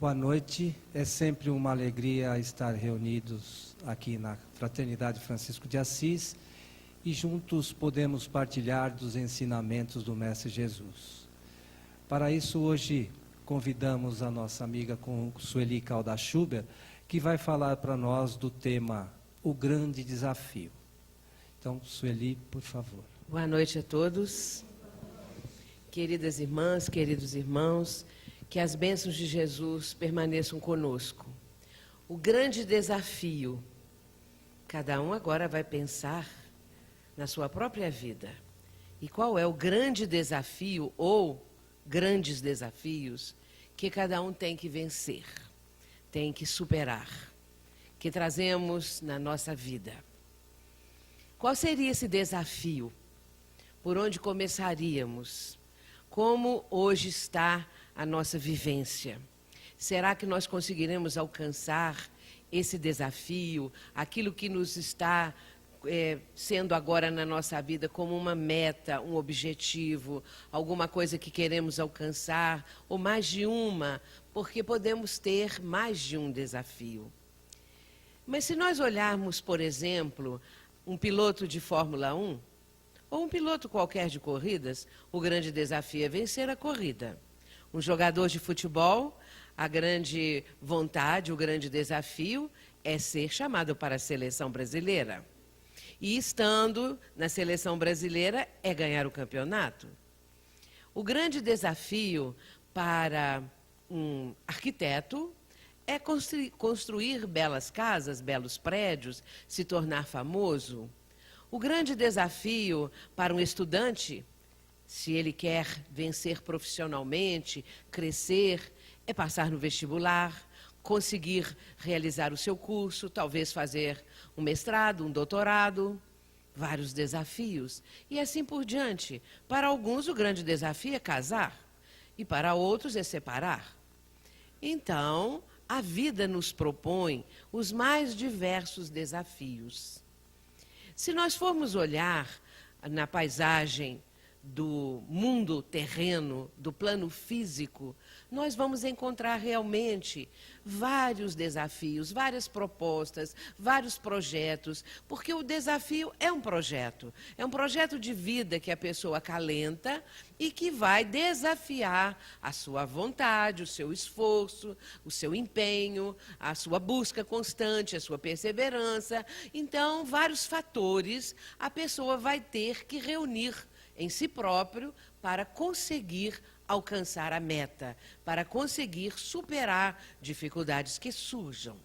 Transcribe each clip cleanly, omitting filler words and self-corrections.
Boa noite, é sempre uma alegria estar reunidos aqui na Fraternidade Francisco de Assis e juntos podemos partilhar dos ensinamentos do Mestre Jesus. Para isso, hoje convidamos a nossa amiga Sueli Calda-Schubert, que vai falar para nós do tema O Grande Desafio. Então, Sueli, por favor. Boa noite a todos. Queridas irmãs, queridos irmãos, que as bênçãos de Jesus permaneçam conosco. O grande desafio, cada um agora vai pensar na sua própria vida. E qual é o grande desafio ou grandes desafios que cada um tem que vencer, tem que superar, que trazemos na nossa vida? Qual seria esse desafio? Por onde começaríamos? Como hoje está a nossa vivência? Será que nós conseguiremos alcançar esse desafio, aquilo que nos está sendo agora na nossa vida como uma meta, um objetivo, alguma coisa que queremos alcançar, ou mais de uma, porque podemos ter mais de um desafio. Mas se nós olharmos, por exemplo, um piloto de Fórmula 1, ou um piloto qualquer de corridas, o grande desafio é vencer a corrida. Um jogador de futebol, a grande vontade, o grande desafio é ser chamado para a seleção brasileira. E estando na seleção brasileira é ganhar o campeonato. O grande desafio para um arquiteto é construir belas casas, belos prédios, se tornar famoso. O grande desafio para um estudante, se ele quer vencer profissionalmente, crescer, é passar no vestibular, conseguir realizar o seu curso, talvez fazer um mestrado, um doutorado, vários desafios. E assim por diante. Para alguns, o grande desafio é casar, e para outros é separar. Então, a vida nos propõe os mais diversos desafios. Se nós formos olhar na paisagem do mundo terreno, do plano físico, nós vamos encontrar realmente vários desafios, várias propostas, vários projetos, porque o desafio é um projeto de vida que a pessoa acalenta e que vai desafiar a sua vontade, o seu esforço, o seu empenho, a sua busca constante, a sua perseverança. Então, vários fatores a pessoa vai ter que reunir em si próprio para conseguir alcançar a meta, para conseguir superar dificuldades que surjam,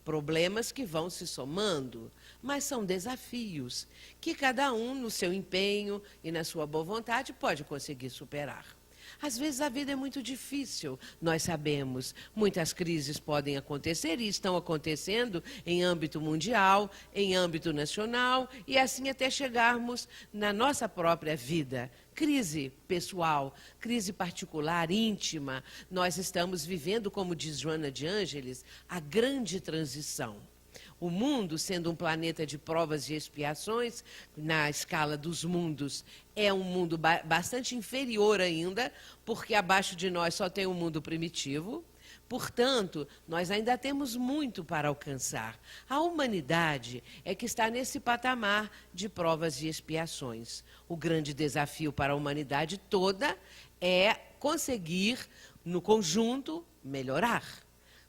problemas que vão se somando, mas são desafios que cada um, no seu empenho e na sua boa vontade, pode conseguir superar. Às vezes a vida é muito difícil, nós sabemos, muitas crises podem acontecer e estão acontecendo em âmbito mundial, em âmbito nacional e assim até chegarmos na nossa própria vida. Crise pessoal, crise particular, íntima, nós estamos vivendo, como diz Joana de Ângeles, a grande transição. O mundo, sendo um planeta de provas e expiações, na escala dos mundos, é um mundo bastante inferior ainda, porque abaixo de nós só tem um mundo primitivo. Portanto, nós ainda temos muito para alcançar. A humanidade é que está nesse patamar de provas e expiações. O grande desafio para a humanidade toda é conseguir, no conjunto, melhorar,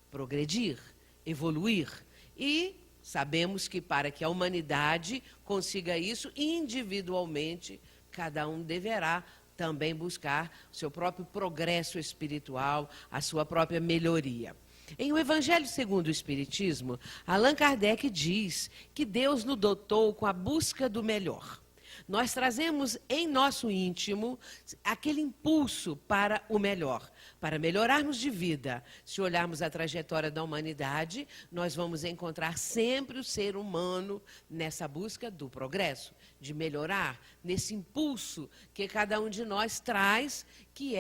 progredir, evoluir. E sabemos que para que a humanidade consiga isso, individualmente, cada um deverá também buscar o seu próprio progresso espiritual, a sua própria melhoria. Em O Evangelho segundo o Espiritismo, Allan Kardec diz que Deus nos dotou com a busca do melhor. Nós trazemos em nosso íntimo aquele impulso para o melhor, para melhorarmos de vida. Se olharmos a trajetória da humanidade, nós vamos encontrar sempre o ser humano nessa busca do progresso, de melhorar, nesse impulso que cada um de nós traz, que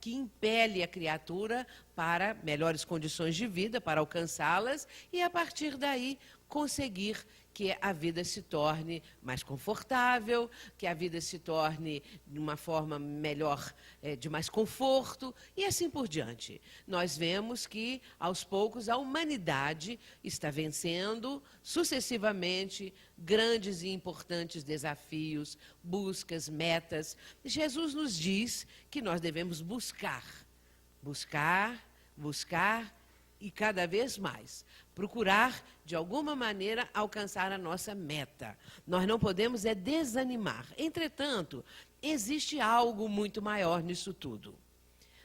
impele a criatura para melhores condições de vida, para alcançá-las e, a partir daí, conseguir que a vida se torne mais confortável, que a vida se torne de uma forma melhor, de mais conforto, e assim por diante. Nós vemos que, aos poucos, a humanidade está vencendo sucessivamente grandes e importantes desafios, buscas, metas. Jesus nos diz que nós devemos buscar e cada vez mais procurar, de alguma maneira, alcançar a nossa meta. Nós não podemos desanimar. Entretanto, existe algo muito maior nisso tudo.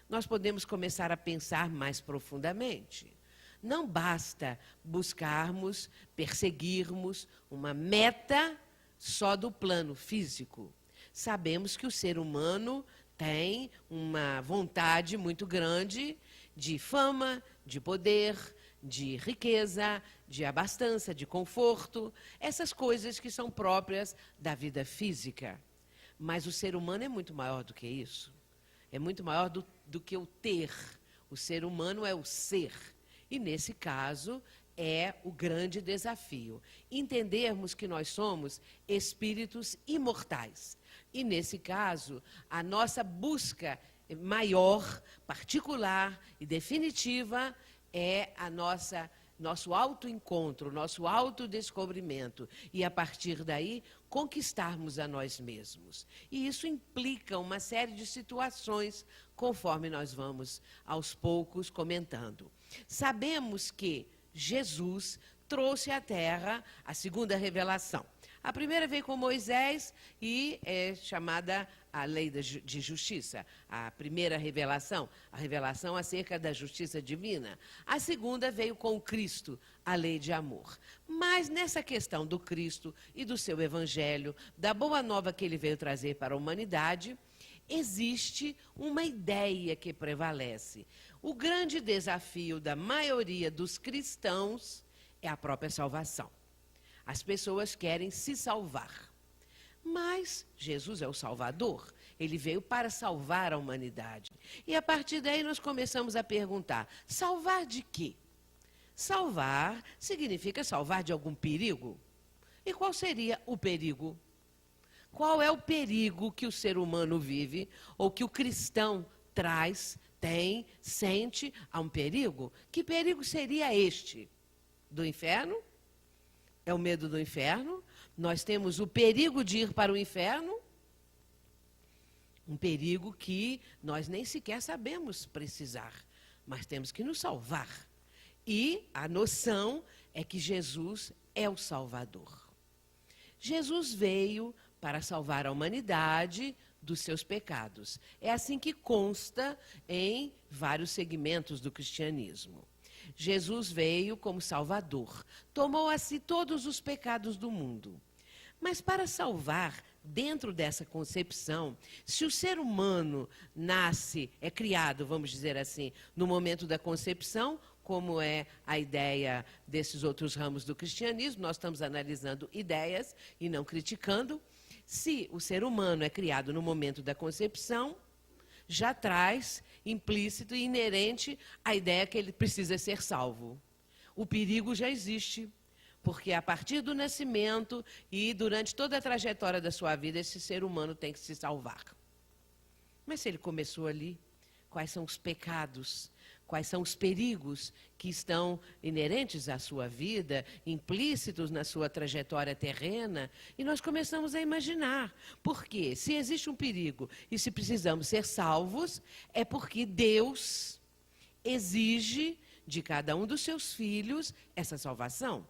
Nós podemos começar a pensar mais profundamente. Não basta buscarmos, perseguirmos uma meta só do plano físico. Sabemos que o ser humano tem uma vontade muito grande de fama, de poder, de riqueza, de abastança, de conforto, essas coisas que são próprias da vida física. Mas o ser humano é muito maior do que isso. É muito maior do que o ter. O ser humano é o ser. E, nesse caso, é o grande desafio. Entendermos que nós somos espíritos imortais. E, nesse caso, a nossa busca maior, particular e definitiva é a nosso autoencontro, nosso autodescobrimento. E, a partir daí, conquistarmos a nós mesmos. E isso implica uma série de situações, conforme nós vamos, aos poucos, comentando. Sabemos que Jesus trouxe à Terra a segunda revelação. A primeira veio com Moisés e é chamada a lei de justiça. A primeira revelação, a revelação acerca da justiça divina. A segunda veio com Cristo, a lei de amor. Mas nessa questão do Cristo e do seu evangelho, da boa nova que ele veio trazer para a humanidade, existe uma ideia que prevalece. O grande desafio da maioria dos cristãos é a própria salvação. As pessoas querem se salvar. Mas Jesus é o Salvador. Ele veio para salvar a humanidade. E a partir daí nós começamos a perguntar, salvar de quê? Salvar significa salvar de algum perigo? E qual seria o perigo? Qual é o perigo que o ser humano vive, ou que o cristão traz, tem, sente a um perigo? Que perigo seria este? Do inferno? É o medo do inferno? Nós temos o perigo de ir para o inferno? Um perigo que nós nem sequer sabemos precisar, mas temos que nos salvar. E a noção é que Jesus é o Salvador. Jesus veio para salvar a humanidade dos seus pecados. É assim que consta em vários segmentos do cristianismo. Jesus veio como Salvador, tomou a si todos os pecados do mundo. Mas para salvar, dentro dessa concepção, se o ser humano nasce, é criado, vamos dizer assim, no momento da concepção, como é a ideia desses outros ramos do cristianismo, nós estamos analisando ideias e não criticando. Se o ser humano é criado no momento da concepção, já traz implícito e inerente a ideia que ele precisa ser salvo. O perigo já existe, porque a partir do nascimento e durante toda a trajetória da sua vida, esse ser humano tem que se salvar. Mas se ele começou ali, quais são os pecados, quais são os perigos que estão inerentes à sua vida, implícitos na sua trajetória terrena, e nós começamos a imaginar. Porque se existe um perigo e se precisamos ser salvos, é porque Deus exige de cada um dos seus filhos essa salvação.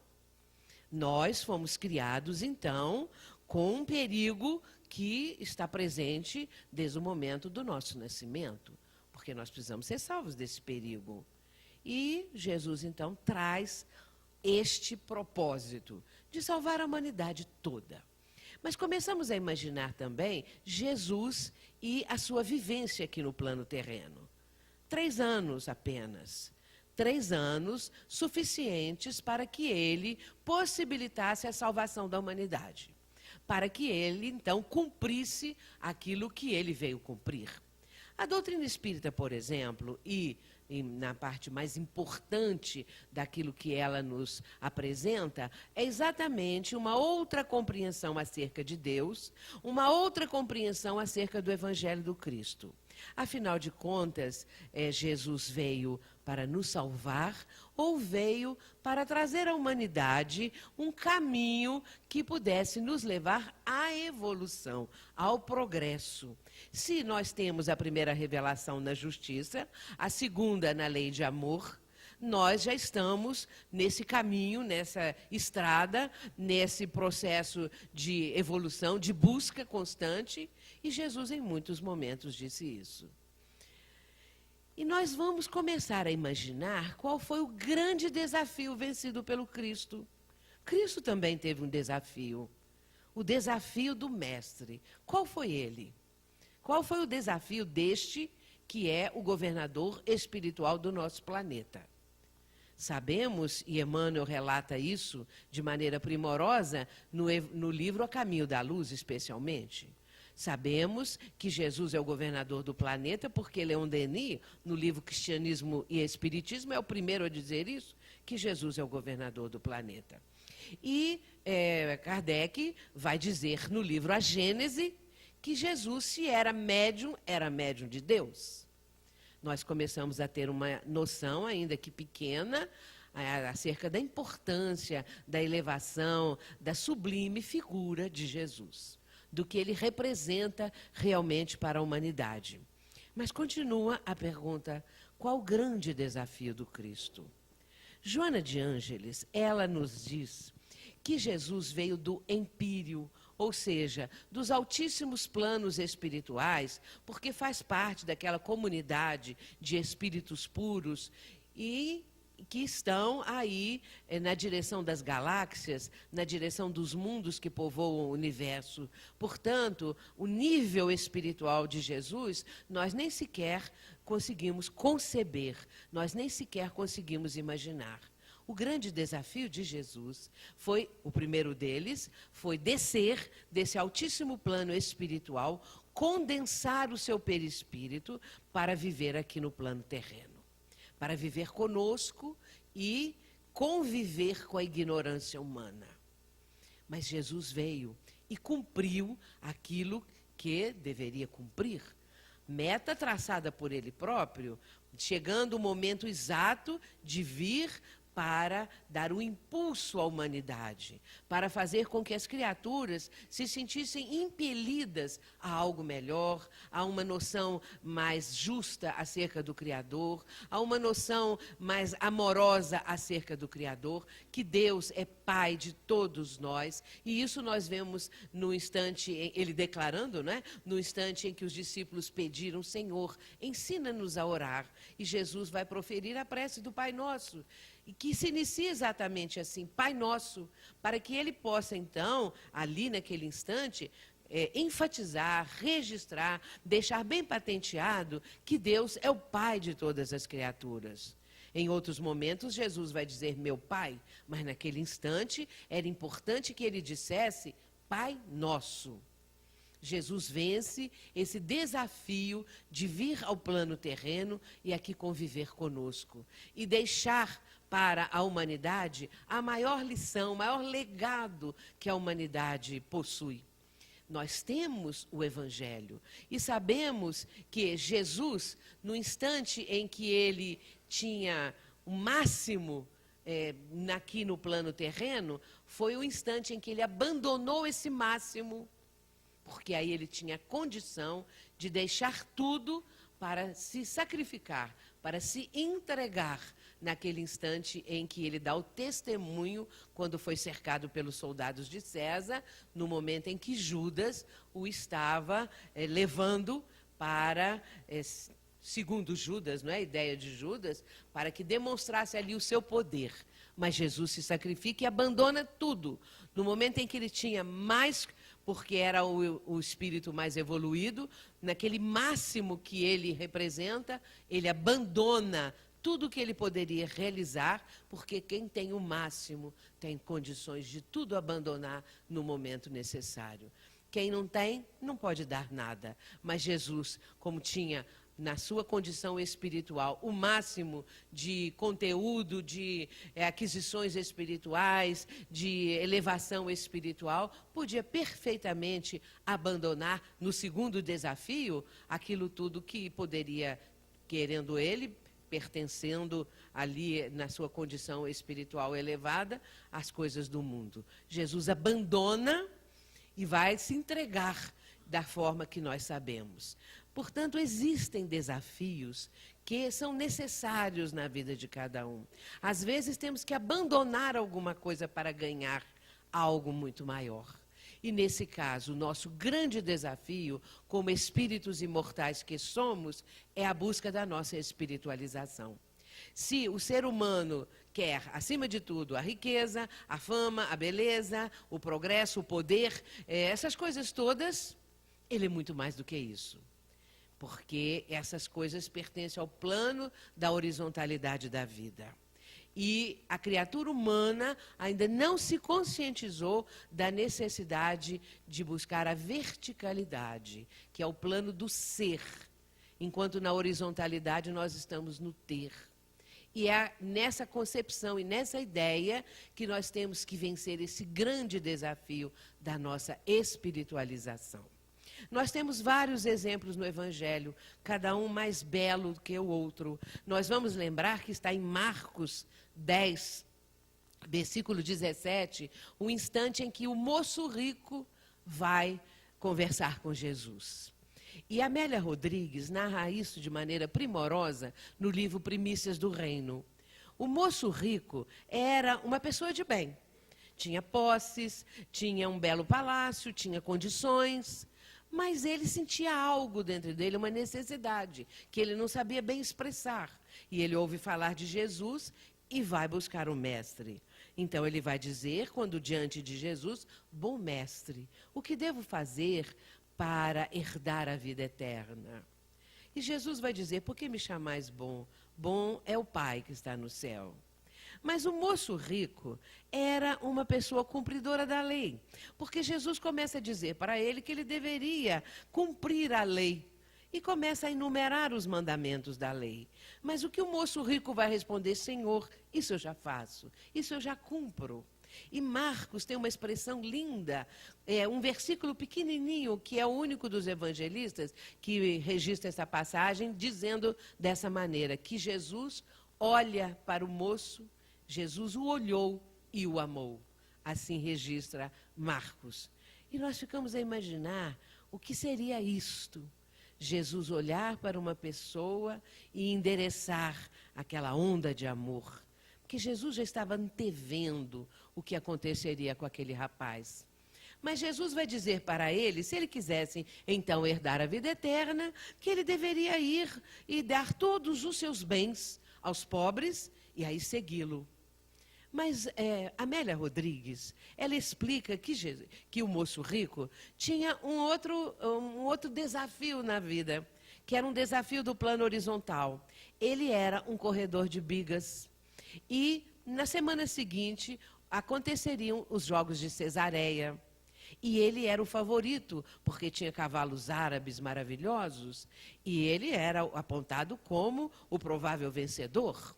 Nós fomos criados, então, com um perigo que está presente desde o momento do nosso nascimento. Porque nós precisamos ser salvos desse perigo. E Jesus, então, traz este propósito de salvar a humanidade toda. Mas começamos a imaginar também Jesus e a sua vivência aqui no plano terreno. 3 anos apenas. 3 anos suficientes para que ele possibilitasse a salvação da humanidade. Para que ele, então, cumprisse aquilo que ele veio cumprir. A doutrina espírita, por exemplo, e na parte mais importante daquilo que ela nos apresenta, é exatamente uma outra compreensão acerca de Deus, uma outra compreensão acerca do Evangelho do Cristo. Afinal de contas, Jesus veio para nos salvar ou veio para trazer à humanidade um caminho que pudesse nos levar à evolução, ao progresso. Se nós temos a primeira revelação na justiça, a segunda na lei de amor, nós já estamos nesse caminho, nessa estrada, nesse processo de evolução, de busca constante, e Jesus em muitos momentos disse isso. E nós vamos começar a imaginar qual foi o grande desafio vencido pelo Cristo. Cristo também teve um desafio, o desafio do Mestre. Qual foi ele? Qual foi o desafio deste que é o governador espiritual do nosso planeta? Sabemos, e Emmanuel relata isso de maneira primorosa no livro A Caminho da Luz, especialmente. Sabemos que Jesus é o governador do planeta, porque Leon Denis, no livro Cristianismo e Espiritismo, é o primeiro a dizer isso, que Jesus é o governador do planeta. E Kardec vai dizer no livro A Gênese que Jesus, se era médium de Deus. Nós começamos a ter uma noção, ainda que pequena, acerca da importância, da elevação, da sublime figura de Jesus, do que ele representa realmente para a humanidade. Mas continua a pergunta, qual o grande desafio do Cristo? Joana de Ângeles, ela nos diz que Jesus veio do empírio, ou seja, dos altíssimos planos espirituais, porque faz parte daquela comunidade de espíritos puros e que estão aí na direção das galáxias, na direção dos mundos que povoam o universo. Portanto, o nível espiritual de Jesus, nós nem sequer conseguimos conceber, nós nem sequer conseguimos imaginar. O grande desafio de Jesus foi, o primeiro deles, foi descer desse altíssimo plano espiritual, condensar o seu perispírito para viver aqui no plano terreno, para viver conosco e conviver com a ignorância humana. Mas Jesus veio e cumpriu aquilo que deveria cumprir. Meta traçada por ele próprio, chegando o momento exato de vir para dar um impulso à humanidade, para fazer com que as criaturas se sentissem impelidas a algo melhor, a uma noção mais justa acerca do Criador, a uma noção mais amorosa acerca do Criador, que Deus é Pai de todos nós, e isso nós vemos no instante, ele declarando, né? No instante em que os discípulos pediram, Senhor, ensina-nos a orar, e Jesus vai proferir a prece do Pai Nosso, e que se inicia exatamente assim, Pai Nosso, para que ele possa então, ali naquele instante, enfatizar, registrar, deixar bem patenteado que Deus é o Pai de todas as criaturas. Em outros momentos, Jesus vai dizer meu Pai, mas naquele instante era importante que ele dissesse Pai Nosso. Jesus vence esse desafio de vir ao plano terreno e aqui conviver conosco. E deixar para a humanidade a maior lição, o maior legado que a humanidade possui. Nós temos o Evangelho e sabemos que Jesus, no instante em que ele tinha o máximo aqui no plano terreno, foi o instante em que ele abandonou esse máximo, porque aí ele tinha condição de deixar tudo para se sacrificar, para se entregar naquele instante em que ele dá o testemunho quando foi cercado pelos soldados de César, no momento em que Judas o estava levando para, segundo Judas, não é a ideia de Judas, para que demonstrasse ali o seu poder. Mas Jesus se sacrifica e abandona tudo. No momento em que ele tinha mais, porque era o espírito mais evoluído, naquele máximo que ele representa, ele abandona tudo que ele poderia realizar, porque quem tem o máximo tem condições de tudo abandonar no momento necessário. Quem não tem, não pode dar nada. Mas Jesus, como tinha na sua condição espiritual, o máximo de conteúdo, de aquisições espirituais, de elevação espiritual, podia perfeitamente abandonar no segundo desafio aquilo tudo que poderia, querendo ele, pertencendo ali na sua condição espiritual elevada, às coisas do mundo. Jesus abandona e vai se entregar da forma que nós sabemos. Portanto, existem desafios que são necessários na vida de cada um. Às vezes temos que abandonar alguma coisa para ganhar algo muito maior. E nesse caso, o nosso grande desafio, como espíritos imortais que somos, é a busca da nossa espiritualização. Se o ser humano quer, acima de tudo, a riqueza, a fama, a beleza, o progresso, o poder, essas coisas todas, ele é muito mais do que isso. Porque essas coisas pertencem ao plano da horizontalidade da vida. E a criatura humana ainda não se conscientizou da necessidade de buscar a verticalidade, que é o plano do ser, enquanto na horizontalidade nós estamos no ter. E é nessa concepção e nessa ideia que nós temos que vencer esse grande desafio da nossa espiritualização. Nós temos vários exemplos no Evangelho, cada um mais belo do que o outro. Nós vamos lembrar que está em Marcos 10, versículo 17, o instante em que o moço rico vai conversar com Jesus. E Amélia Rodrigues narra isso de maneira primorosa no livro Primícias do Reino. O moço rico era uma pessoa de bem. Tinha posses, tinha um belo palácio, tinha condições, mas ele sentia algo dentro dele, uma necessidade, que ele não sabia bem expressar. E ele ouve falar de Jesus e vai buscar o mestre. Então ele vai dizer, quando diante de Jesus, bom mestre, o que devo fazer para herdar a vida eterna? E Jesus vai dizer, por que me chamais bom? Bom é o Pai que está no céu. Mas o moço rico era uma pessoa cumpridora da lei, porque Jesus começa a dizer para ele que ele deveria cumprir a lei e começa a enumerar os mandamentos da lei. Mas o que o moço rico vai responder? Senhor, isso eu já faço, isso eu já cumpro. E Marcos tem uma expressão linda, um versículo pequenininho, que é o único dos evangelistas que registra essa passagem, dizendo dessa maneira, que Jesus olha para o moço, Jesus o olhou e o amou. Assim registra Marcos. E nós ficamos a imaginar o que seria isto. Jesus olhar para uma pessoa e endereçar aquela onda de amor. Porque Jesus já estava antevendo o que aconteceria com aquele rapaz. Mas Jesus vai dizer para ele, se ele quisesse então herdar a vida eterna, que ele deveria ir e dar todos os seus bens aos pobres e aí segui-lo. Mas Amélia Rodrigues, ela explica que o moço rico tinha um outro desafio na vida, que era um desafio do plano horizontal. Ele era um corredor de bigas. E na semana seguinte aconteceriam os Jogos de Cesareia. E ele era o favorito, porque tinha cavalos árabes maravilhosos, e ele era apontado como o provável vencedor.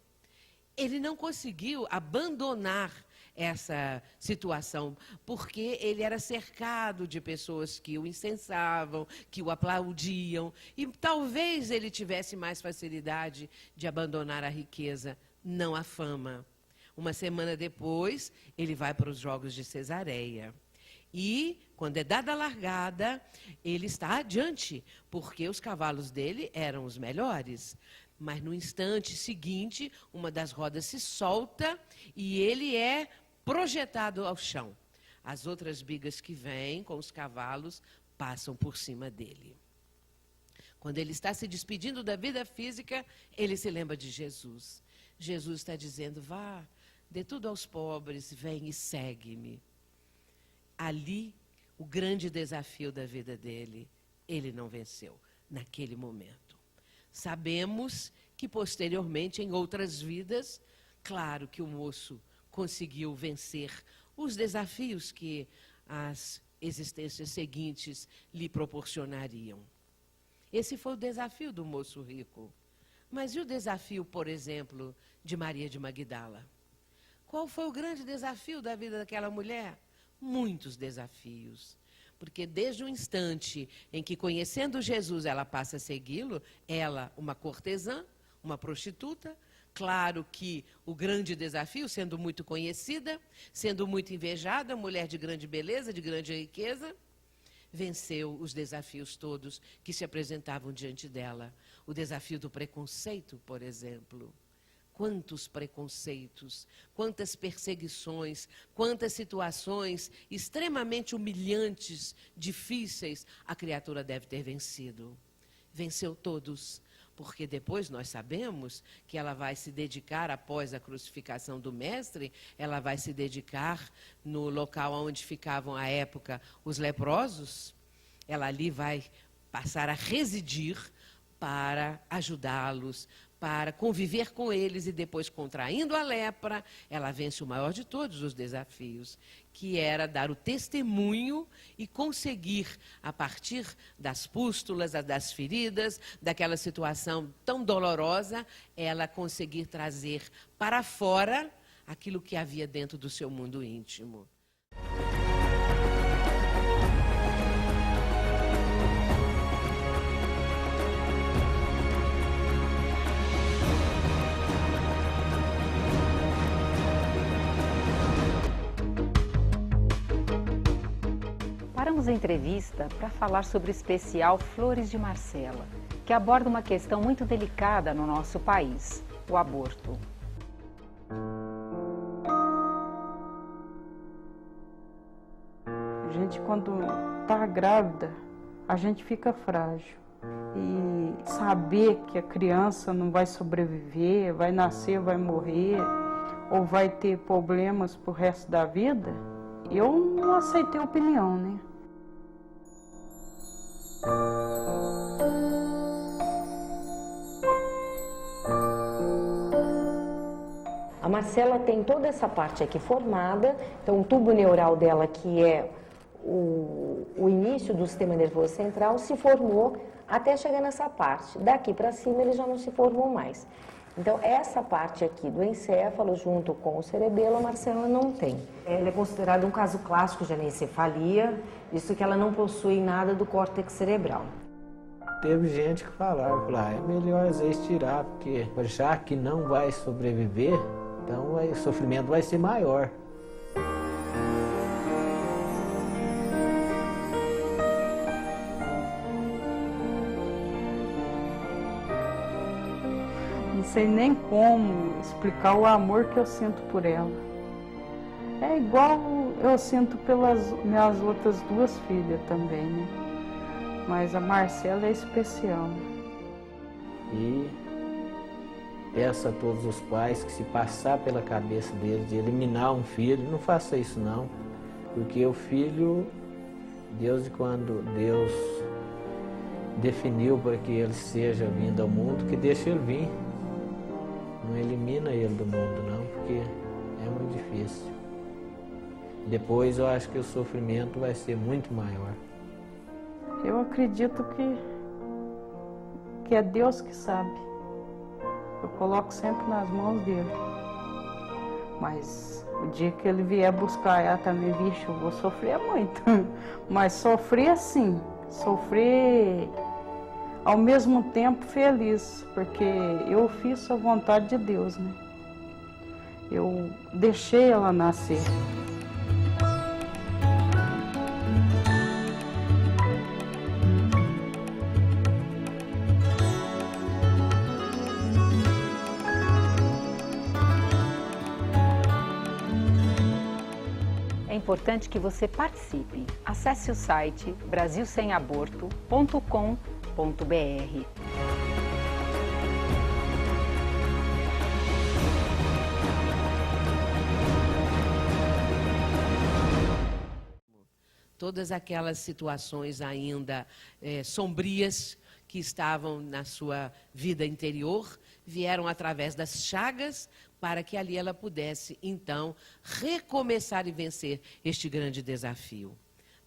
Ele não conseguiu abandonar essa situação, porque ele era cercado de pessoas que o incensavam, que o aplaudiam, e talvez ele tivesse mais facilidade de abandonar a riqueza, não a fama. Uma semana depois, ele vai para os Jogos de Cesareia. E, quando é dada a largada, ele está adiante, porque os cavalos dele eram os melhores. Mas no instante seguinte, uma das rodas se solta e ele é projetado ao chão. As outras bigas que vêm com os cavalos passam por cima dele. Quando ele está se despedindo da vida física, ele se lembra de Jesus. Jesus está dizendo, vá, dê tudo aos pobres, vem e segue-me. Ali, o grande desafio da vida dele, ele não venceu naquele momento. Sabemos que posteriormente, em outras vidas, claro que o moço conseguiu vencer os desafios que as existências seguintes lhe proporcionariam. Esse foi o desafio do moço rico. Mas e o desafio, por exemplo, de Maria de Magdala? Qual foi o grande desafio da vida daquela mulher? Muitos desafios. Porque desde o instante em que, conhecendo Jesus, ela passa a segui-lo, ela, uma cortesã, uma prostituta, claro que o grande desafio, sendo muito conhecida, sendo muito invejada, mulher de grande beleza, de grande riqueza, venceu os desafios todos que se apresentavam diante dela. O desafio do preconceito, por exemplo. Quantos preconceitos, quantas perseguições, quantas situações extremamente humilhantes, difíceis, a criatura deve ter vencido. Venceu todos, porque depois nós sabemos que ela vai se dedicar, após a crucificação do Mestre, ela vai se dedicar no local onde ficavam à época os leprosos. Ela ali vai passar a residir para ajudá-los, para conviver com eles, e depois, contraindo a lepra, ela vence o maior de todos os desafios, que era dar o testemunho e conseguir, a partir das pústulas, das feridas, daquela situação tão dolorosa, ela conseguir trazer para fora aquilo que havia dentro do seu mundo íntimo. Paramos a entrevista para falar sobre o especial Flores de Marcela, que aborda uma questão muito delicada no nosso país, o aborto. A gente, quando está grávida, a gente fica frágil. E saber que a criança não vai sobreviver, vai nascer, vai morrer, ou vai ter problemas pro resto da vida, eu não aceitei opinião, né? A Marcela tem toda essa parte aqui formada, então o tubo neural dela, que é o início do sistema nervoso central, se formou até chegar nessa parte. Daqui para cima ele já não se formou mais. Então essa parte aqui do encéfalo, junto com o cerebelo, a Marcela não tem. Ela é considerada um caso clássico de anencefalia, visto que ela não possui nada do córtex cerebral. Teve gente que falava, é melhor às vezes tirar, porque já que não vai sobreviver, então o sofrimento vai ser maior. Não sei nem como explicar o amor que eu sinto por ela. É igual eu sinto pelas minhas outras duas filhas também, né? Mas a Marcela é especial. E peço a todos os pais que, se passar pela cabeça deles de eliminar um filho, não faça isso não. Porque o filho, quando Deus definiu para que ele seja vindo ao mundo, que deixa ele vir. Não elimina ele do mundo não, porque é muito difícil. Depois eu acho que o sofrimento vai ser muito maior. Eu acredito que é Deus que sabe. Eu coloco sempre nas mãos dele. Mas o dia que ele vier buscar ela também, bicho, eu vou sofrer muito. Mas sofrer assim, sofrer ao mesmo tempo feliz, porque eu fiz a vontade de Deus, né? Eu deixei ela nascer. É importante que você participe. Acesse o site brasilsemaborto.com.br. Todas aquelas situações ainda sombrias que estavam na sua vida interior vieram através das chagas para que ali ela pudesse, então, recomeçar e vencer este grande desafio.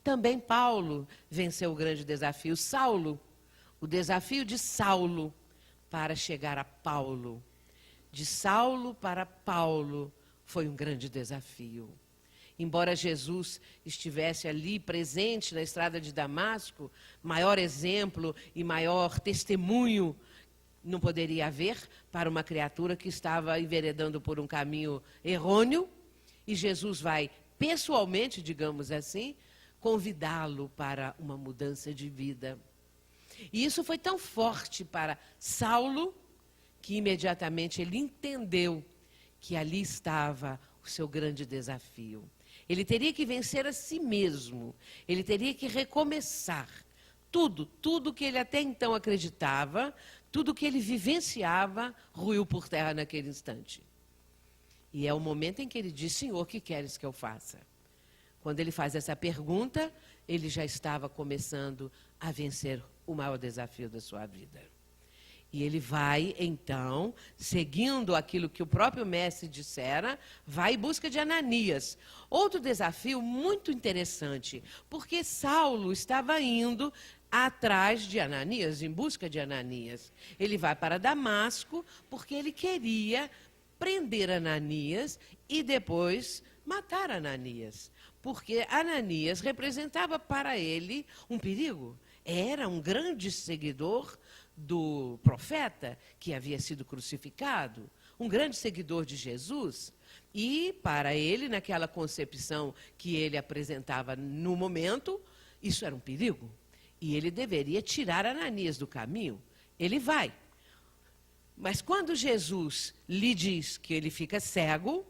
Também Paulo venceu o grande desafio. Saulo, O desafio de Saulo para chegar a Paulo. De Saulo para Paulo foi um grande desafio. Embora Jesus estivesse ali presente na estrada de Damasco, maior exemplo e maior testemunho não poderia haver para uma criatura que estava enveredando por um caminho errôneo, e Jesus vai pessoalmente, digamos assim, convidá-lo para uma mudança de vida. E isso foi tão forte para Saulo, que imediatamente ele entendeu que ali estava o seu grande desafio. Ele teria que vencer a si mesmo, ele teria que recomeçar. Tudo que ele até então acreditava, tudo que ele vivenciava, ruiu por terra naquele instante. E é o momento em que ele diz: Senhor, o que queres que eu faça? Quando ele faz essa pergunta, ele já estava começando a vencer o maior desafio da sua vida. E ele vai, então, seguindo aquilo que o próprio mestre dissera, vai em busca de Ananias. Outro desafio muito interessante, porque Saulo estava indo atrás de Ananias, em busca de Ananias. Ele vai para Damasco porque ele queria prender Ananias e depois matar Ananias. Porque Ananias representava para ele um perigo. Era um grande seguidor do profeta que havia sido crucificado, um grande seguidor de Jesus. E para ele, naquela concepção que ele apresentava no momento, isso era um perigo. E ele deveria tirar Ananias do caminho. Ele vai. Mas quando Jesus lhe diz que ele fica cego,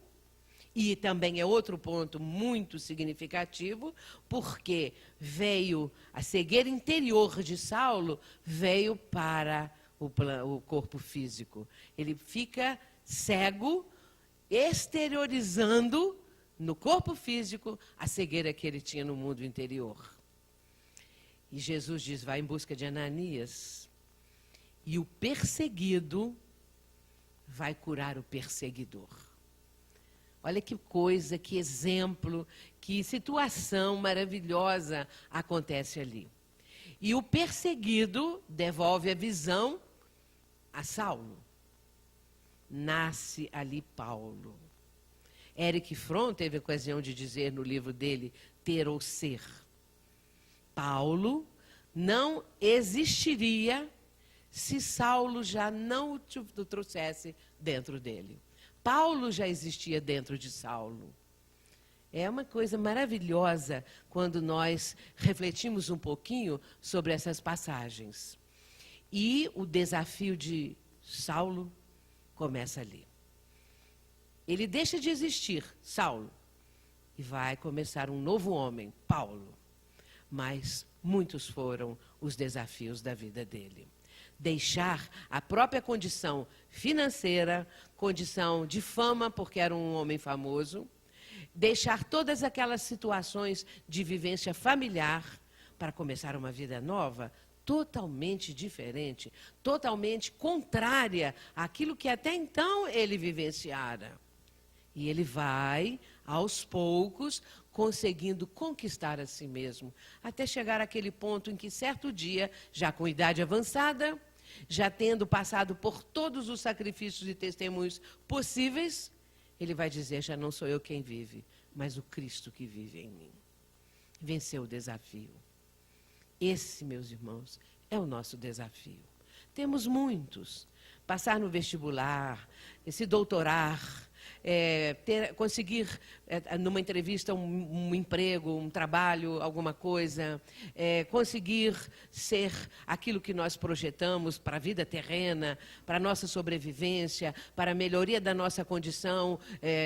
e também é outro ponto muito significativo, porque veio a cegueira interior de Saulo, veio para o corpo físico. Ele fica cego, exteriorizando no corpo físico a cegueira que ele tinha no mundo interior. E Jesus diz: vai em busca de Ananias. E o perseguido vai curar o perseguidor. Olha que coisa, que exemplo, que situação maravilhosa acontece ali. E o perseguido devolve a visão a Saulo. Nasce ali Paulo. Erich Fromm teve a ocasião de dizer no livro dele, Ter ou Ser. Paulo não existiria se Saulo já não o trouxesse dentro dele. Paulo já existia dentro de Saulo. É uma coisa maravilhosa quando nós refletimos um pouquinho sobre essas passagens. E o desafio de Saulo começa ali. Ele deixa de existir, Saulo, e vai começar um novo homem, Paulo. Mas muitos foram os desafios da vida dele. Deixar a própria condição financeira, condição de fama, porque era um homem famoso, deixar todas aquelas situações de vivência familiar para começar uma vida nova, totalmente diferente, totalmente contrária àquilo que até então ele vivenciara. E ele vai, aos poucos, conseguindo conquistar a si mesmo, até chegar àquele ponto em que, certo dia, já com idade avançada, já tendo passado por todos os sacrifícios e testemunhos possíveis, ele vai dizer: já não sou eu quem vive, mas o Cristo que vive em mim. Venceu o desafio. Esse, meus irmãos, é o nosso desafio. Temos muitos. Passar no vestibular, se doutorar, conseguir, numa entrevista, um emprego, um trabalho, alguma coisa, conseguir ser aquilo que nós projetamos para a vida terrena, para a nossa sobrevivência, para a melhoria da nossa condição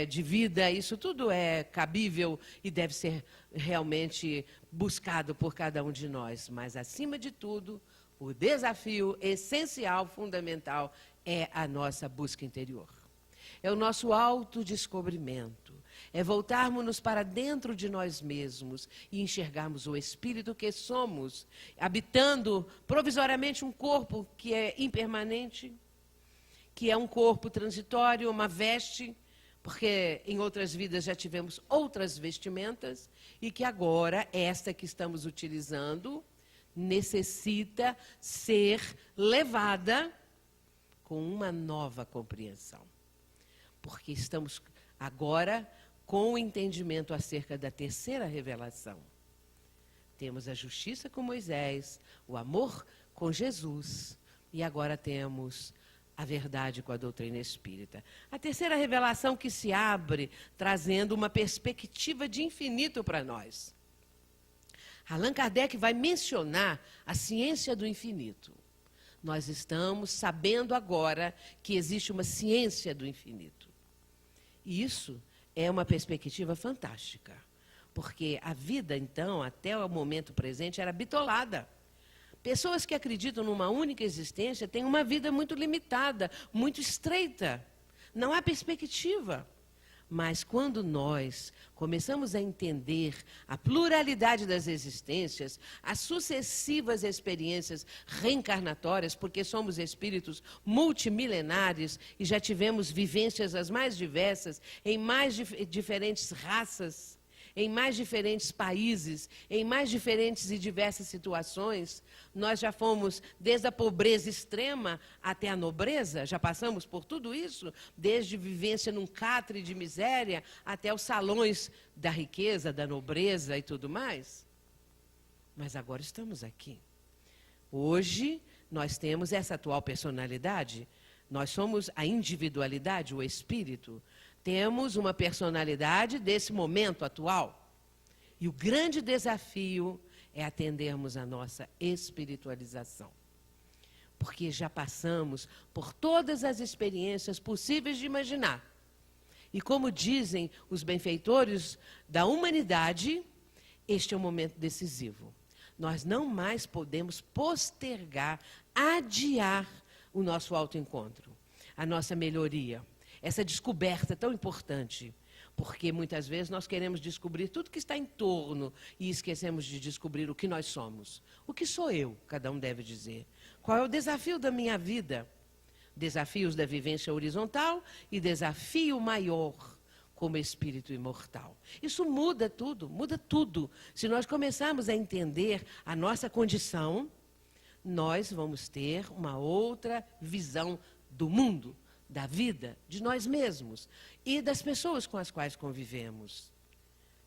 de vida. Isso tudo é cabível e deve ser realmente buscado por cada um de nós. Mas, acima de tudo, o desafio essencial, fundamental, é a nossa busca interior. É o nosso autodescobrimento. É voltarmos-nos para dentro de nós mesmos e enxergarmos o Espírito que somos, habitando provisoriamente um corpo que é impermanente, que é um corpo transitório, uma veste, porque em outras vidas já tivemos outras vestimentas, e que agora, esta que estamos utilizando, necessita ser levada com uma nova compreensão. Porque estamos agora com o entendimento acerca da terceira revelação. Temos a justiça com Moisés, o amor com Jesus, e agora temos a verdade com a doutrina espírita. A terceira revelação que se abre, trazendo uma perspectiva de infinito para nós. Allan Kardec vai mencionar a ciência do infinito. Nós estamos sabendo agora que existe uma ciência do infinito. E isso é uma perspectiva fantástica, porque a vida, então, até o momento presente, era bitolada. Pessoas que acreditam numa única existência têm uma vida muito limitada, muito estreita. Não há perspectiva. Mas quando nós começamos a entender a pluralidade das existências, as sucessivas experiências reencarnatórias, porque somos espíritos multimilenares e já tivemos vivências as mais diversas, em mais diferentes raças, em mais diferentes países, em mais diferentes e diversas situações. Nós já fomos desde a pobreza extrema até a nobreza, já passamos por tudo isso, desde vivência num catre de miséria até os salões da riqueza, da nobreza e tudo mais. Mas agora estamos aqui. Hoje nós temos essa atual personalidade, nós somos a individualidade, o espírito. Temos uma personalidade desse momento atual. E o grande desafio é atendermos a nossa espiritualização. Porque já passamos por todas as experiências possíveis de imaginar. E como dizem os benfeitores da humanidade, este é um momento decisivo. Nós não mais podemos postergar, adiar o nosso autoencontro, a nossa melhoria. Essa descoberta tão importante, porque muitas vezes nós queremos descobrir tudo que está em torno e esquecemos de descobrir o que nós somos. O que sou eu, cada um deve dizer. Qual é o desafio da minha vida? Desafios da vivência horizontal e desafio maior como espírito imortal. Isso muda tudo, muda tudo. Se nós começarmos a entender a nossa condição, nós vamos ter uma outra visão do mundo, da vida, de nós mesmos e das pessoas com as quais convivemos.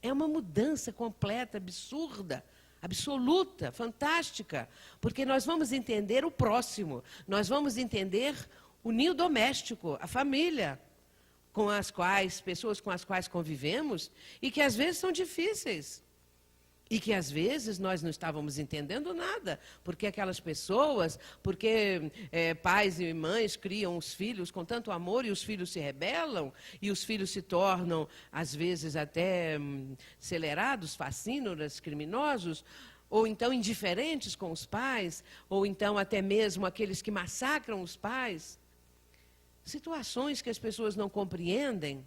É uma mudança completa, absurda, absoluta, fantástica, porque nós vamos entender o próximo, nós vamos entender o ninho doméstico, a família, pessoas com as quais convivemos e que às vezes são difíceis. E que às vezes nós não estávamos entendendo nada, porque aquelas pessoas, pais e mães criam os filhos com tanto amor e os filhos se rebelam, e os filhos se tornam, às vezes, até acelerados, fascínoras, criminosos, ou então indiferentes com os pais, ou então até mesmo aqueles que massacram os pais. Situações que as pessoas não compreendem.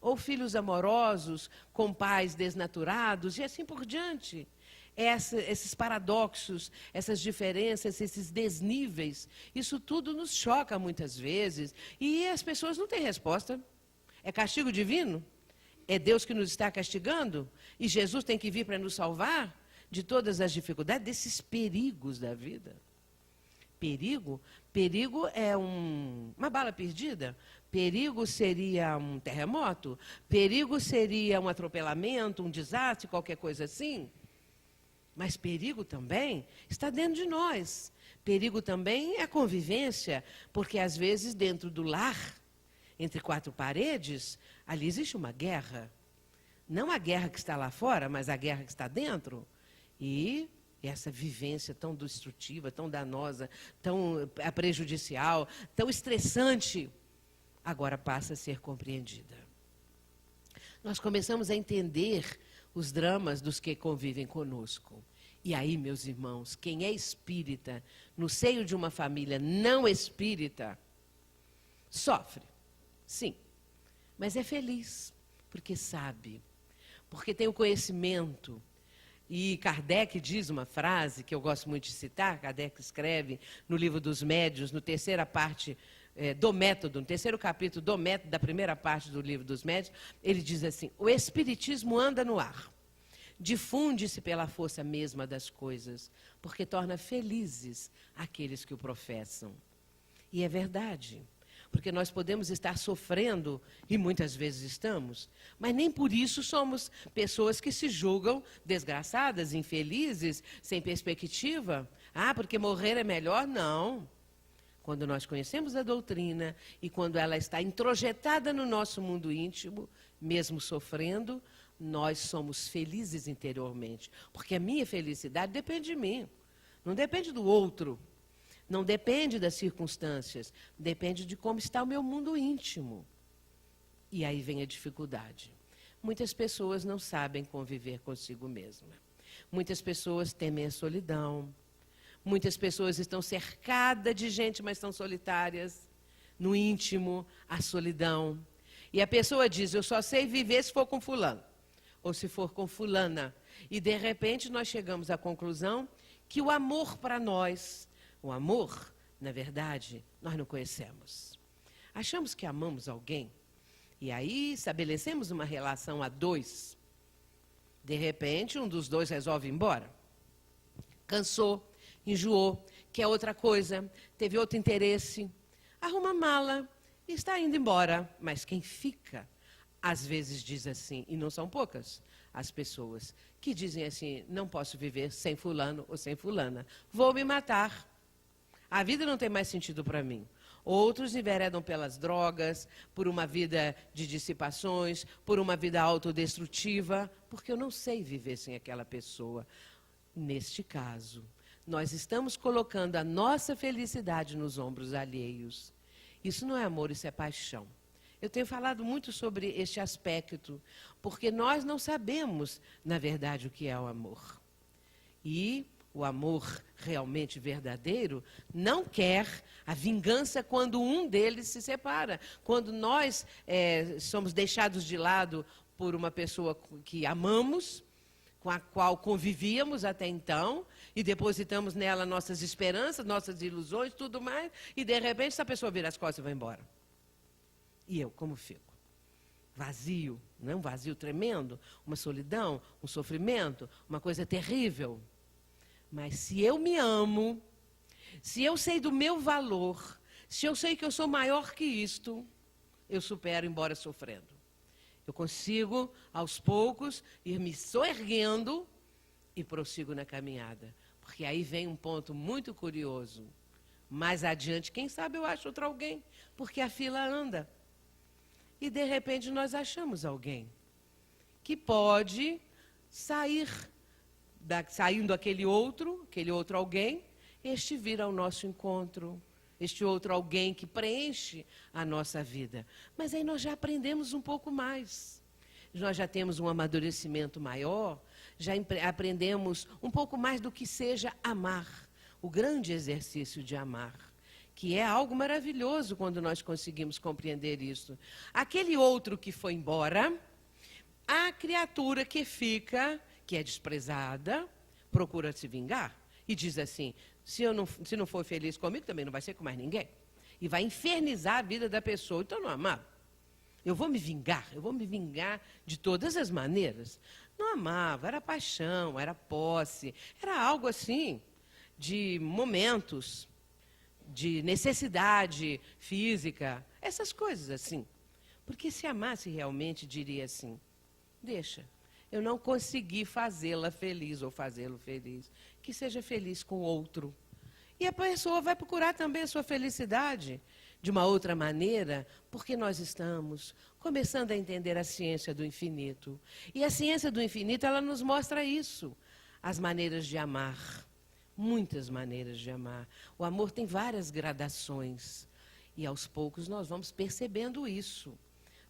Ou filhos amorosos com pais desnaturados, e assim por diante. Esses paradoxos, essas diferenças, esses desníveis, isso tudo nos choca muitas vezes. E as pessoas não têm resposta. É castigo divino? É Deus que nos está castigando? E Jesus tem que vir para nos salvar de todas as dificuldades, desses perigos da vida? Perigo é uma bala perdida. Perigo seria um terremoto. Perigo seria um atropelamento, um desastre, qualquer coisa assim. Mas perigo também está dentro de nós. Perigo também é a convivência, porque às vezes dentro do lar, entre quatro paredes, ali existe uma guerra. Não a guerra que está lá fora, mas a guerra que está dentro. E essa vivência tão destrutiva, tão danosa, tão prejudicial, tão estressante, agora passa a ser compreendida. Nós começamos a entender os dramas dos que convivem conosco. E aí, meus irmãos, quem é espírita, no seio de uma família não espírita, sofre, sim, mas é feliz, porque sabe, porque tem o conhecimento. E Kardec diz uma frase que eu gosto muito de citar, Kardec escreve no livro dos Médiuns, no terceira parte do método, no terceiro capítulo do método, da primeira parte do livro dos Médiuns, ele diz assim: o espiritismo anda no ar, difunde-se pela força mesma das coisas, porque torna felizes aqueles que o professam. E é verdade, porque nós podemos estar sofrendo, e muitas vezes estamos, mas nem por isso somos pessoas que se julgam desgraçadas, infelizes, sem perspectiva. Ah, porque morrer é melhor? Não. Quando nós conhecemos a doutrina e quando ela está introjetada no nosso mundo íntimo, mesmo sofrendo, nós somos felizes interiormente. Porque a minha felicidade depende de mim, não depende do outro, não depende das circunstâncias, depende de como está o meu mundo íntimo. E aí vem a dificuldade. Muitas pessoas não sabem conviver consigo mesma. Muitas pessoas temem a solidão. Muitas pessoas estão cercadas de gente, mas estão solitárias. No íntimo, a solidão. E a pessoa diz, eu só sei viver se for com fulano. Ou se for com fulana. E, de repente, nós chegamos à conclusão que o amor para nós, o amor, na verdade, nós não conhecemos. Achamos que amamos alguém. E aí estabelecemos uma relação a dois. De repente, um dos dois resolve ir embora. Cansou. Enjoou, quer outra coisa, teve outro interesse, arruma mala e está indo embora. Mas quem fica, às vezes diz assim, e não são poucas as pessoas que dizem assim, não posso viver sem fulano ou sem fulana, vou me matar. A vida não tem mais sentido para mim. Outros enveredam pelas drogas, por uma vida de dissipações, por uma vida autodestrutiva, porque eu não sei viver sem aquela pessoa. Neste caso, nós estamos colocando a nossa felicidade nos ombros alheios. Isso não é amor, isso é paixão. Eu tenho falado muito sobre este aspecto, porque nós não sabemos, na verdade, o que é o amor. E o amor realmente verdadeiro não quer a vingança quando um deles se separa. Quando nós somos deixados de lado por uma pessoa que amamos, com a qual convivíamos até então, e depositamos nela nossas esperanças, nossas ilusões, tudo mais, e de repente essa pessoa vira as costas e vai embora. E eu, como fico? Vazio, não é um vazio tremendo, uma solidão, um sofrimento, uma coisa terrível. Mas se eu me amo, se eu sei do meu valor, se eu sei que eu sou maior que isto, eu supero embora sofrendo. Eu consigo, aos poucos, ir me soerguendo e prossigo na caminhada. Porque aí vem um ponto muito curioso. Mais adiante, quem sabe eu acho outro alguém, porque a fila anda. E, de repente, nós achamos alguém que pode sair, saindo aquele outro alguém, este vir ao nosso encontro. Este outro alguém que preenche a nossa vida. Mas aí nós já aprendemos um pouco mais. Nós já temos um amadurecimento maior, já aprendemos um pouco mais do que seja amar. O grande exercício de amar, que é algo maravilhoso quando nós conseguimos compreender isso. Aquele outro que foi embora, a criatura que fica, que é desprezada, procura se vingar e diz assim, se não for feliz comigo, também não vai ser com mais ninguém. E vai infernizar a vida da pessoa. Então, não amava. Eu vou me vingar de todas as maneiras. Não amava, era paixão, era posse, era algo assim, de momentos, de necessidade física, essas coisas assim. Porque se amasse realmente, diria assim, deixa, eu não consegui fazê-la feliz ou fazê-lo feliz, que seja feliz com outro. E a pessoa vai procurar também a sua felicidade de uma outra maneira, porque nós estamos começando a entender a ciência do infinito. E a ciência do infinito, ela nos mostra isso, as maneiras de amar, muitas maneiras de amar. O amor tem várias gradações, e aos poucos nós vamos percebendo isso.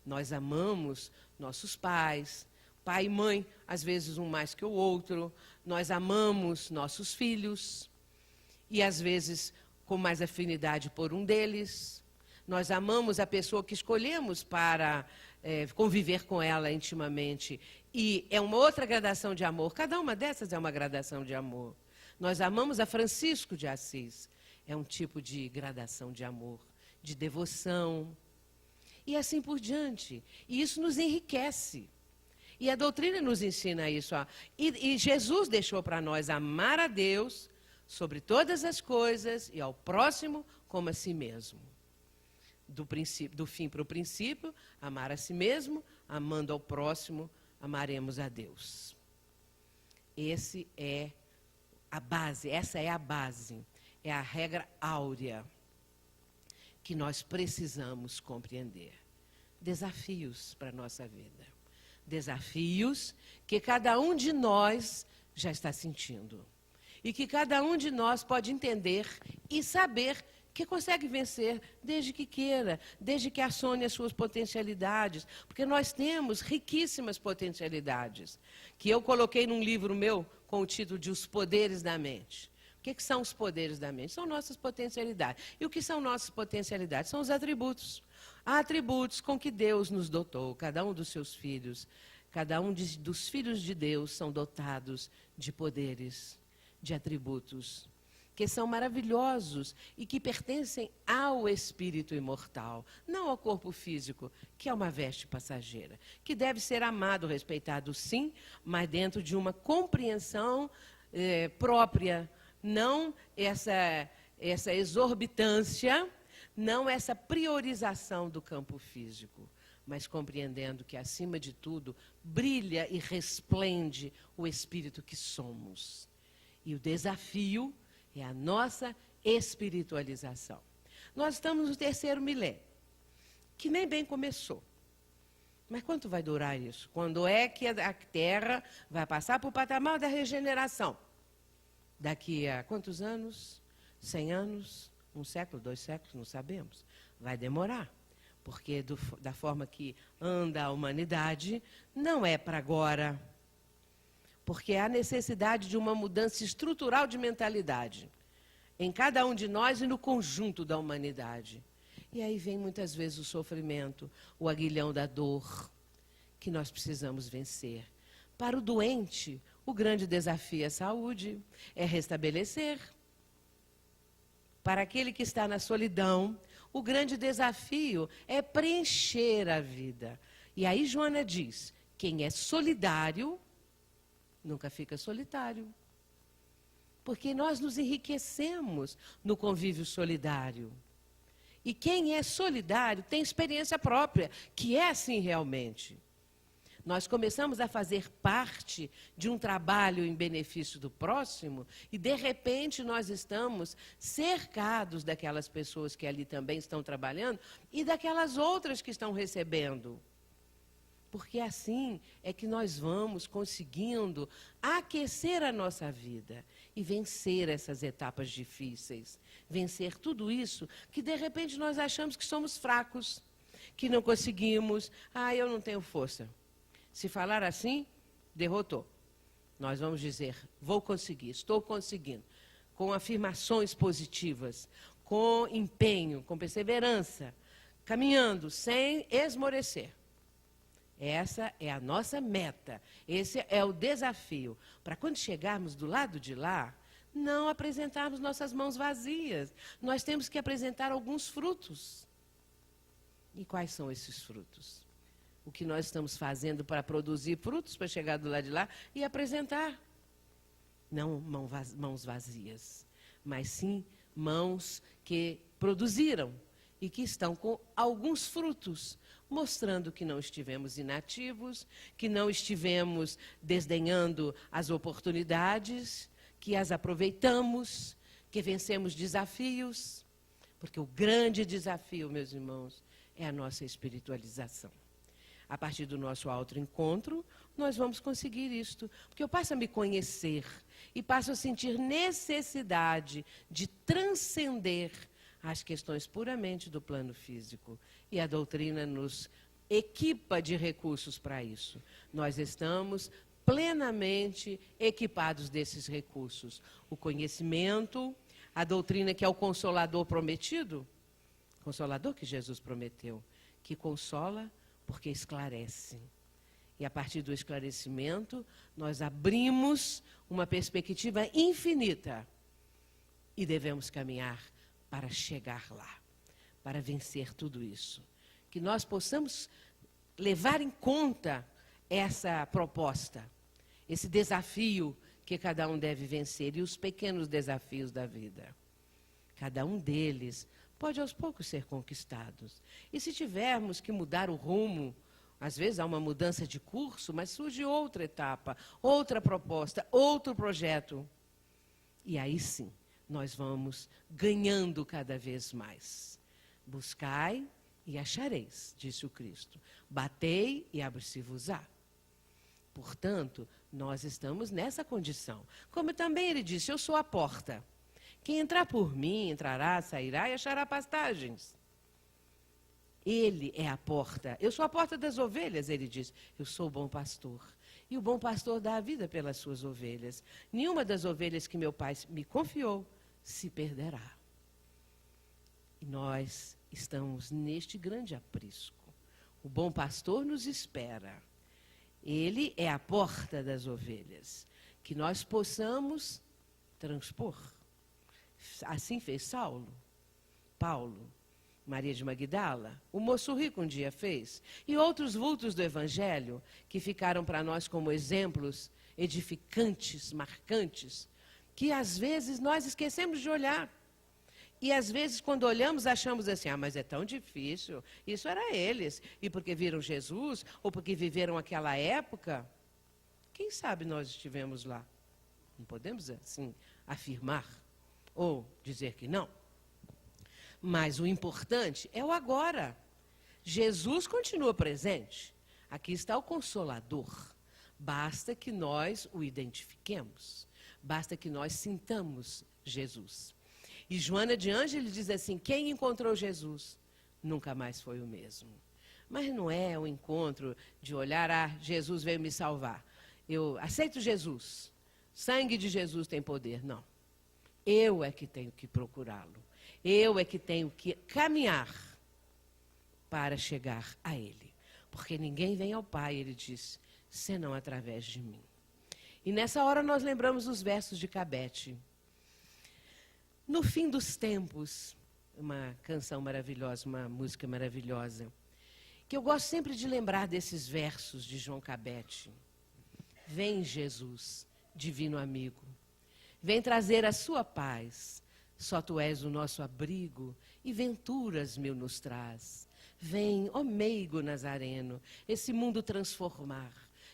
Nós amamos nossos pais, pai e mãe, às vezes um mais que o outro. Nós amamos nossos filhos, e às vezes com mais afinidade por um deles. Nós amamos a pessoa que escolhemos para conviver com ela intimamente. E é uma outra gradação de amor. Cada uma dessas é uma gradação de amor. Nós amamos a Francisco de Assis. É um tipo de gradação de amor, de devoção. E assim por diante. E isso nos enriquece. E a doutrina nos ensina isso. Ó. E Jesus deixou para nós amar a Deus sobre todas as coisas e ao próximo como a si mesmo. Do fim para o princípio, amar a si mesmo, amando ao próximo, amaremos a Deus. Essa é a base, é a regra áurea que nós precisamos compreender. Desafios para a nossa vida. Desafios que cada um de nós já está sentindo. E que cada um de nós pode entender e saber que consegue vencer desde que queira, desde que acione as suas potencialidades. Porque nós temos riquíssimas potencialidades, que eu coloquei num livro meu com o título de Os Poderes da Mente. O que são os poderes da mente? São nossas potencialidades. E o que são nossas potencialidades? São os atributos. Há atributos com que Deus nos dotou, cada um dos seus filhos. Cada um dos filhos de Deus são dotados de poderes, de atributos, que são maravilhosos e que pertencem ao espírito imortal, não ao corpo físico, que é uma veste passageira, que deve ser amado, respeitado, sim, mas dentro de uma compreensão própria, não essa exorbitância, não essa priorização do campo físico, mas compreendendo que, acima de tudo, brilha e resplende o espírito que somos. E o desafio é a nossa espiritualização. Nós estamos no 3º milênio, que nem bem começou. Mas quanto vai durar isso? Quando é que a Terra vai passar para o patamar da regeneração? Daqui a quantos anos? 100 anos? 1 século, 2 séculos? Não sabemos. Vai demorar. Porque da forma que anda a humanidade, não é para agora. Porque há necessidade de uma mudança estrutural de mentalidade em cada um de nós e no conjunto da humanidade. E aí vem muitas vezes o sofrimento, o aguilhão da dor, que nós precisamos vencer. Para o doente, o grande desafio é a saúde, é restabelecer. Para aquele que está na solidão, o grande desafio é preencher a vida. E aí Joana diz, quem é solidário nunca fica solitário. Porque nós nos enriquecemos no convívio solidário. E quem é solidário tem experiência própria, que é assim realmente. Nós começamos a fazer parte de um trabalho em benefício do próximo e, de repente, nós estamos cercados daquelas pessoas que ali também estão trabalhando e daquelas outras que estão recebendo. Porque assim é que nós vamos conseguindo aquecer a nossa vida e vencer essas etapas difíceis. Vencer tudo isso que, de repente, nós achamos que somos fracos, que não conseguimos. Eu não tenho força. Se falar assim, derrotou. Nós vamos dizer, vou conseguir, estou conseguindo. Com afirmações positivas, com empenho, com perseverança, caminhando sem esmorecer. Essa é a nossa meta, esse é o desafio. Para quando chegarmos do lado de lá, não apresentarmos nossas mãos vazias. Nós temos que apresentar alguns frutos. E quais são esses frutos? O que nós estamos fazendo para produzir frutos, para chegar do lado de lá e apresentar. Não mãos vazias, mas sim mãos que produziram e que estão com alguns frutos, mostrando que não estivemos inativos, que não estivemos desdenhando as oportunidades, que as aproveitamos, que vencemos desafios, porque o grande desafio, meus irmãos, é a nossa espiritualização. A partir do nosso autoencontro, nós vamos conseguir isto, porque eu passo a me conhecer e passo a sentir necessidade de transcender as questões puramente do plano físico. E a doutrina nos equipa de recursos para isso. Nós estamos plenamente equipados desses recursos. O conhecimento, a doutrina que é o Consolador prometido, Consolador que Jesus prometeu, que consola porque esclarece. E a partir do esclarecimento, nós abrimos uma perspectiva infinita e devemos caminhar para chegar lá, para vencer tudo isso. Que nós possamos levar em conta essa proposta, esse desafio que cada um deve vencer e os pequenos desafios da vida. Cada um deles pode aos poucos ser conquistados. E se tivermos que mudar o rumo, às vezes há uma mudança de curso, mas surge outra etapa, outra proposta, outro projeto. E aí sim, nós vamos ganhando cada vez mais. Buscai e achareis, disse o Cristo. Batei e abre-se-vos-á. Portanto, nós estamos nessa condição. Como também ele disse, eu sou a porta. Quem entrar por mim, entrará, sairá e achará pastagens. Ele é a porta. Eu sou a porta das ovelhas, ele diz. Eu sou o bom pastor. E o bom pastor dá a vida pelas suas ovelhas. Nenhuma das ovelhas que meu pai me confiou se perderá. E nós estamos neste grande aprisco. O bom pastor nos espera. Ele é a porta das ovelhas. Que nós possamos transpor. Assim fez Saulo, Paulo, Maria de Magdala, o moço rico um dia fez, e outros vultos do Evangelho que ficaram para nós como exemplos edificantes, marcantes, que às vezes nós esquecemos de olhar. E às vezes quando olhamos achamos assim, mas é tão difícil, isso era eles, e porque viram Jesus, ou porque viveram aquela época, quem sabe nós estivemos lá? Não podemos assim afirmar. Ou dizer que não. Mas o importante é o agora. Jesus continua presente. Aqui está o Consolador. Basta que nós o identifiquemos. Basta que nós sintamos Jesus. E Joana de Ângeles diz assim, quem encontrou Jesus nunca mais foi o mesmo. Mas não é o encontro de olhar, Jesus veio me salvar. Eu aceito Jesus. Sangue de Jesus tem poder. Não. Eu é que tenho que procurá-lo. Eu é que tenho que caminhar para chegar a Ele. Porque ninguém vem ao Pai, ele diz, senão através de mim. E nessa hora nós lembramos os versos de Cabete. No fim dos tempos, uma canção maravilhosa, uma música maravilhosa, que eu gosto sempre de lembrar desses versos de João Cabete. Vem, Jesus, divino amigo. Vem trazer a sua paz, só tu és o nosso abrigo, e venturas mil nos traz. Vem, ó meigo nazareno, esse mundo transformar.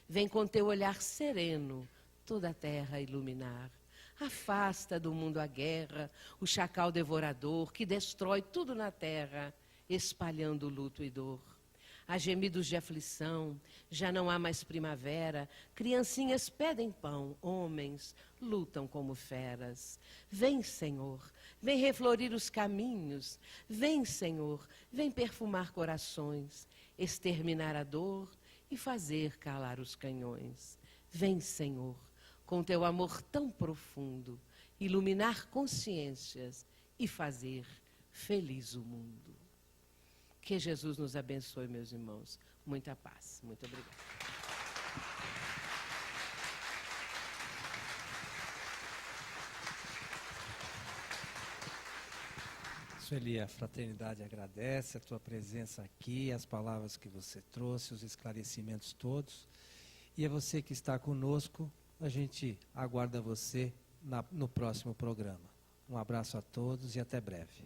Vem com teu olhar sereno, toda a terra iluminar. Afasta do mundo a guerra, o chacal devorador, que destrói tudo na terra, espalhando luto e dor. Há gemidos de aflição, já não há mais primavera, criancinhas pedem pão, homens lutam como feras. Vem, Senhor, vem reflorir os caminhos, vem, Senhor, vem perfumar corações, exterminar a dor e fazer calar os canhões. Vem, Senhor, com teu amor tão profundo, iluminar consciências e fazer feliz o mundo. Que Jesus nos abençoe, meus irmãos. Muita paz. Muito obrigada. Sueli, a fraternidade agradece a tua presença aqui, as palavras que você trouxe, os esclarecimentos todos. E a você que está conosco, a gente aguarda você no próximo programa. Um abraço a todos e até breve.